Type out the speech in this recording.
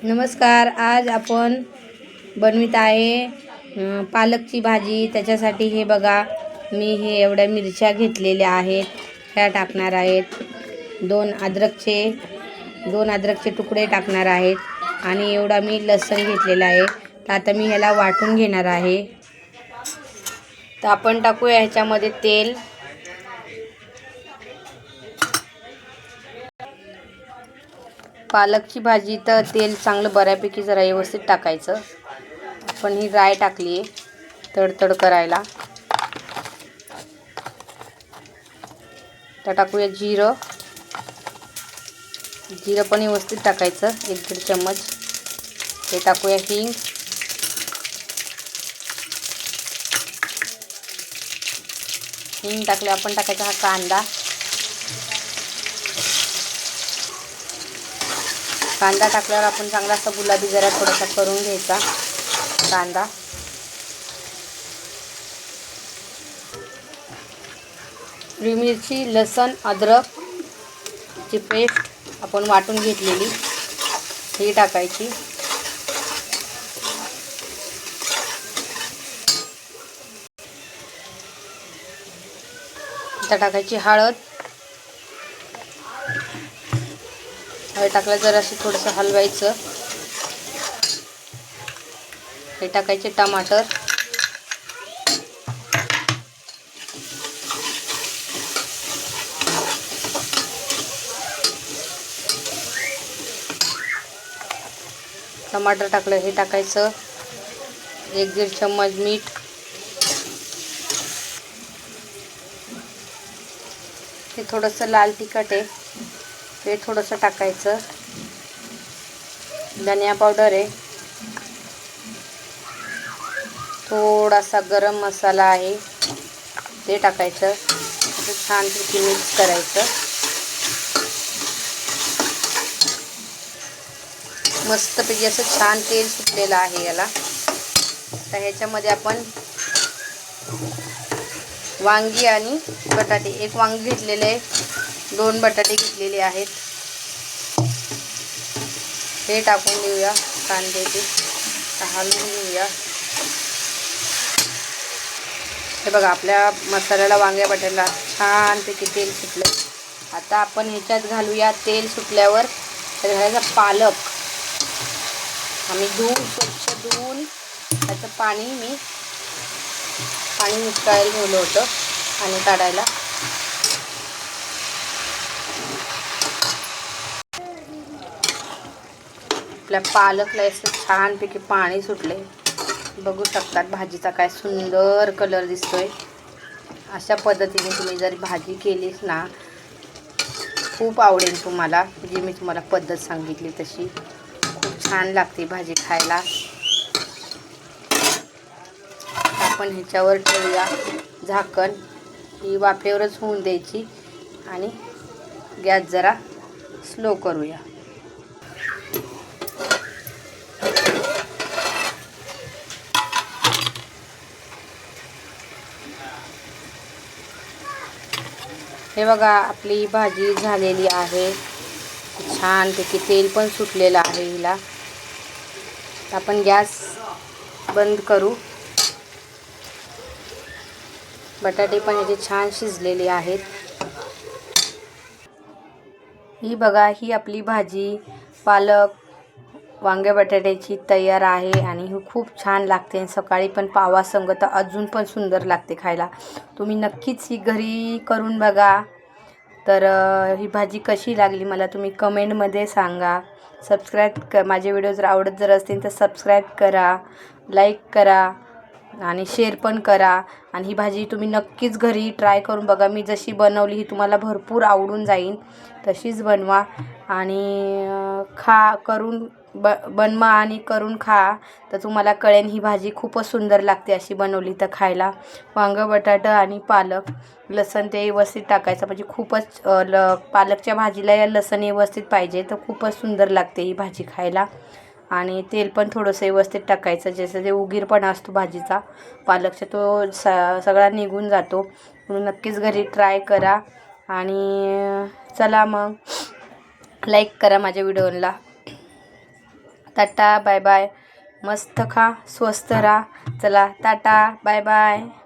नमस्कार. आज आपण बनवित आहे पालकची भाजी. त्याच्यासाठी हे बघा, मी हे एवढ्या मिरच्या घेतलेल्या आहेत, ह्या टाकणार आहेत. दोन अद्रकचे तुकडे टाकणार आहेत आणि एवढा मी लसूण घेतलेला आहे. तर आता मी ह्याला वाटून घेणार आहे. तर आपण टाकूया ह्याच्यामध्ये तेल. पालकची भाजी तर तेल चांगलं बऱ्यापैकी जरा व्यवस्थित टाकायचं. आपण ही राय टाकली आहे तडतड करायला. तर टाकूया जिरं पण व्यवस्थित टाकायचं, 1-1.5 चम्मच. हे टाकूया हिंग. टाकले आपण टाकायचा हा कांदा टाकल्यावर आपण चांगला असा गुलाबी जरा थोडासा करून घ्यायचा कांदा. हिरवी मिरची, लसूण, अद्रकची पेस्ट आपण वाटून घेतलेली ही टाकायची. आता टाकायची हळद टाकलं जर अशी थोडंसं हलवायचं. हे टाकायचे टमाटर. टाकलं. हे टाकायचं 1-1.5 चम्मच मीठ. हे थोडंसं लाल तिखट आहे, ते थोडंसं टाकायचं. धनिया पावडर आहे, थोडासा गरम मसाला आहे, ते टाकायचं. छानपैकी मिक्स करायचं. मस्तपैकी असं छान तेल सुटलेलं आहे याला. तर ह्याच्यामध्ये आपण वांगी आणि बटाटे, 1 वांगी घेतलेले आहे, 2 बटाटे घेतलेले आहेत, हे टाकून देऊया. कांद्याचे हलवून घेऊया. हे बघा, आपल्या मसाल्याला, वांग्या बटाट्याला छानपैकी तेल सुटलं. आता आपण ह्याच्यात घालूया, तेल सुटल्यावर घालायचा पालक. आम्ही स्वच्छ धुवून त्याचं पाणी निसटायला ठेवलं होतं आणि काढायला. आपल्या पालकला असं छानपैकी पाणी सुटले. बघू शकतात भाजीचा काय सुंदर कलर दिसतोय. अशा पद्धतीने तुम्ही जर भाजी केलीस ना, खूप आवडेल तुम्हाला. जी मी तुम्हाला पद्धत सांगितली तशी खूप छान लागते भाजी खायला. आपण ह्याच्यावर ठेवूया झाकण. ही वाफेवरच होऊन द्यायची आणि गॅस जरा स्लो करूया. हे बघा, आपली भाजी झालेली आहे. छानपैकी तेल पण सुटलेलं आहे हिला. आपण गॅस बंद करू. बटाटे पण याचे छान शिजलेले आहेत. ही बघा, ही आपली भाजी पालक वांग्या बटाट्याची तयार आहे आणि ही खूप छान लागते. सकाळी पण पावासंग तर अजून पण सुंदर लागते खायला. तुम्ही नक्कीच ही घरी करून बघा. तर ही भाजी कशी लागली मला तुम्ही कमेंटमध्ये सांगा. माझे व्हिडिओ जर आवडत असतील तर सबस्क्राईब करा, लाईक करा आणि शेअर पण करा. आणि ही भाजी तुम्ही नक्कीच घरी ट्राय करून बघा. मी जशी बनवली ही तुम्हाला भरपूर आवडून जाईल. तशीच बनवा आणि बनवा आणि करून खा. तर तुम्हाला कळेल ही भाजी खूपच सुंदर लागते अशी बनवली तर खायला. वांगं बटाटा आणि पालक, लसण ते व्यवस्थित टाकायचं, म्हणजे खूपच पालकच्या भाजीला या लसण व्यवस्थित पाहिजे, तर खूपच सुंदर लागते ही भाजी खायला. आणि तेल पण थोडंसं व्यवस्थित टाकायचं, जसं ते उगीरपणा असतो भाजीचा पालकचा तो सगळा निघून जातो. म्हणून नक्कीच घरी ट्राय करा. आणि चला मग लाईक करा माझ्या व्हिडिओला. Tata bye bye. मस्त खा, स्वस्त राहा. चला टाटा बाय बाय.